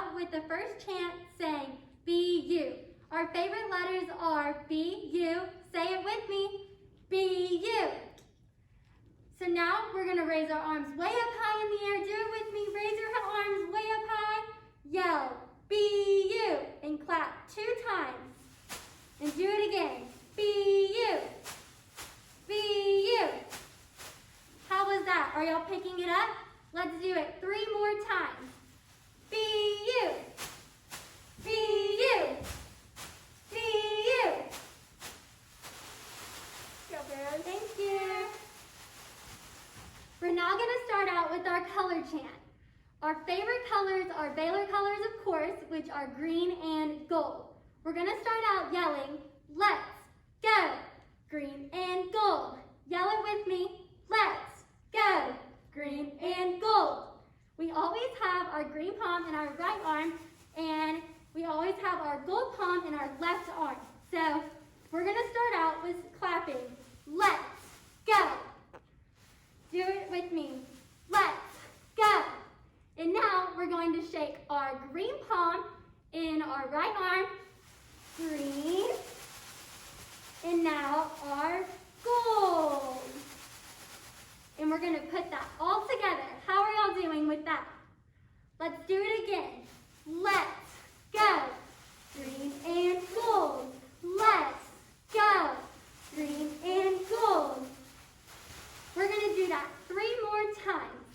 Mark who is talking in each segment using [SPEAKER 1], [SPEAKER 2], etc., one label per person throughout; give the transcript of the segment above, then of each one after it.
[SPEAKER 1] out with the first chant saying, B-U. Our favorite letters are B-U. Say it with me, B-U. So now we're gonna raise our arms way up high in the air. Do it with me, raise your arms way up high. Yell, B-U, and clap 2 times. And do it again, B-U, B-U. How was that? Are y'all picking it up? Let's do it 3 more times. B-U, B-U, B-U. Go, Bears. Thank you. We're now going to start out with our color chant. Our favorite colors are Baylor colors, of course, which are green and gold. We're going to start out yelling, let's go, green and gold. Yell it with me, let's go, green and gold. We always have our green palm in our right arm, and we always have our gold palm in our left arm. So we're going to start out with clapping, let's go. Do it with me, let's go. And now we're going to shake our green palm in our right arm, green, and now our gold. And we're gonna put that all together. How are y'all doing with that? Let's do it again. Let's go, green and gold. Let's go, green and gold. We're gonna do that 3 more times.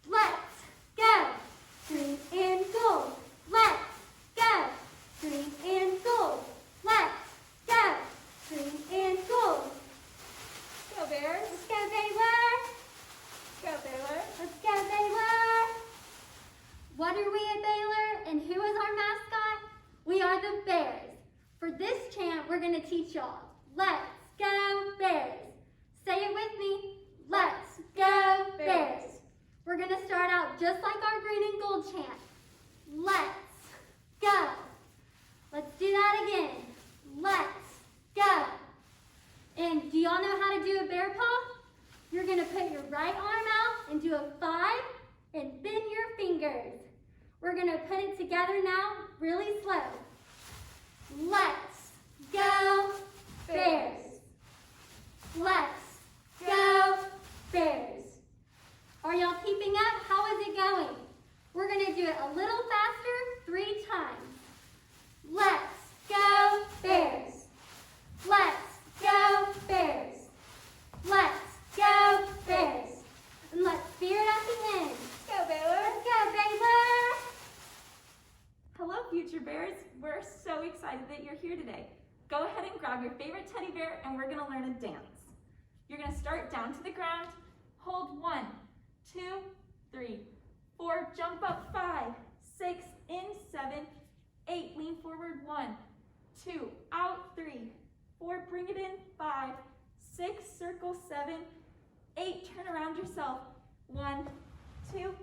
[SPEAKER 1] Let's go, green and gold. Let's go, green and gold. Let's go, green and gold. Go Bears. Let's go Baylor. Go Baylor. Let's go Baylor. What are we at Baylor and who is our mascot? We are the Bears. For this chant, we're going to teach y'all. Let's go Bears. Say it with me. Let's go Bears. We're going to start out just like our green and gold chant. Let's go. Let's do that again. Let's go. And do y'all know how to do a bear paw? You're going to put your right arm out and do a 5 and bend your fingers. We're going to put it together now really slow. Let's go Bears. Let's go Bears. Are y'all keeping up? How is it going? We're going to do it a little faster 3 times. Let's go Bears. Let's go Bears. Let's go Bears. And let's spear it at the end. Let's go Baylor. Let's go Baylor.
[SPEAKER 2] Hello Future Bears. We're so excited that you're here today. Go ahead and grab your favorite teddy bear and we're going to learn a dance. You're going to start down to the ground. Hold 1, 2, 3, 4, jump up 5, 6, in 7, 8, lean forward 1, 2, out 3, 4, bring it in 5, 6, circle 7, 8, turn around yourself 1, 2,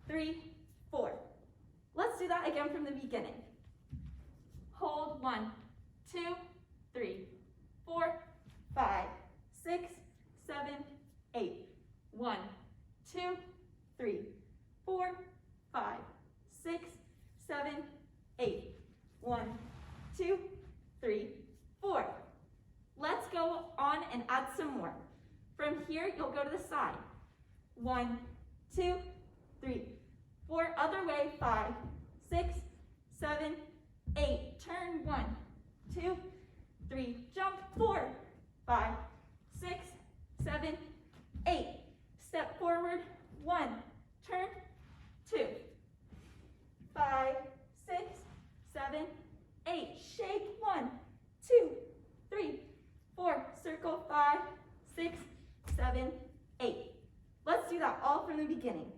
[SPEAKER 2] 3, 4. Let's do that again from the beginning. Hold 1, 2, 3, 4, 5, 6, 7, 8. 1, 2, 3, 4, 5, 6, 7, 8. 1, 2, 3, 4. Let's go on and add some more. From here, you'll go to the side. 1, 2, 3, 4. Other way. 5, 6, 7, 8. Turn 1, 2, 3. Jump 4, 5, 6, 7, 8. Step forward, 1, turn, 2, 5, 6, 7, 8. Shake 1, 2, 3, 4. Circle 5, 6, 7, 8. Let's do that all from the beginning.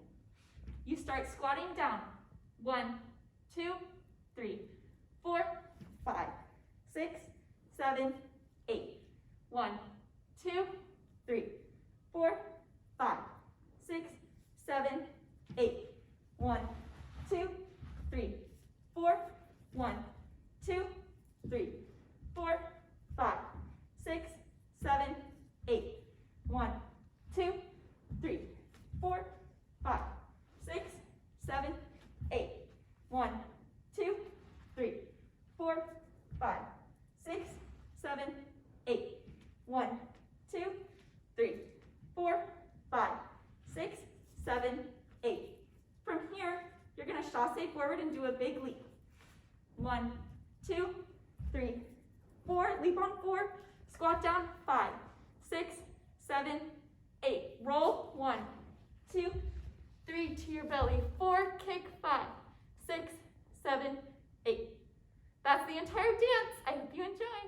[SPEAKER 2] You start squatting down. 1, 2, 3, 4, 5, 6, 7, 8. 1, 2, 3, 4, 5, 6, 7, 8. 1, 2, 3, 4. 1, 2, 3, 4, 5, 6, 7, 8. 1, 2, 3, 4, 5, 6, 7, 8. 1, 2, 3, 4, 5, 6, 7, 8. 1, 2, 3, 4, 5, 6, 7, 8. From here, you're going to chasse forward and do a big leap. 1, 2, 3, 4. Leap on 4. Squat down. 5, 6, 7, 8. Roll. 1, 2, 3 to your belly. 4. Kick. 5, 6, 7, 8. That's the entire dance. I hope you enjoy.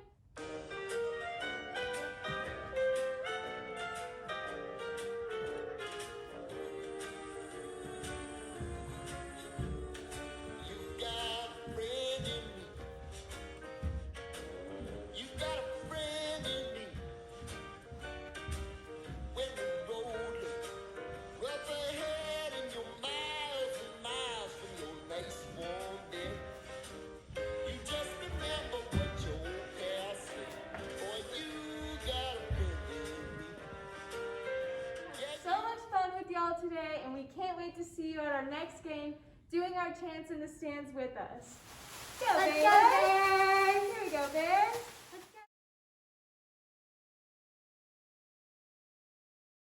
[SPEAKER 3] Y'all today, and we can't wait to see you at our next game doing our chants in the stands with us. Go
[SPEAKER 1] Let's
[SPEAKER 3] Bears!
[SPEAKER 1] go, Bears!
[SPEAKER 3] Here we go, Bears!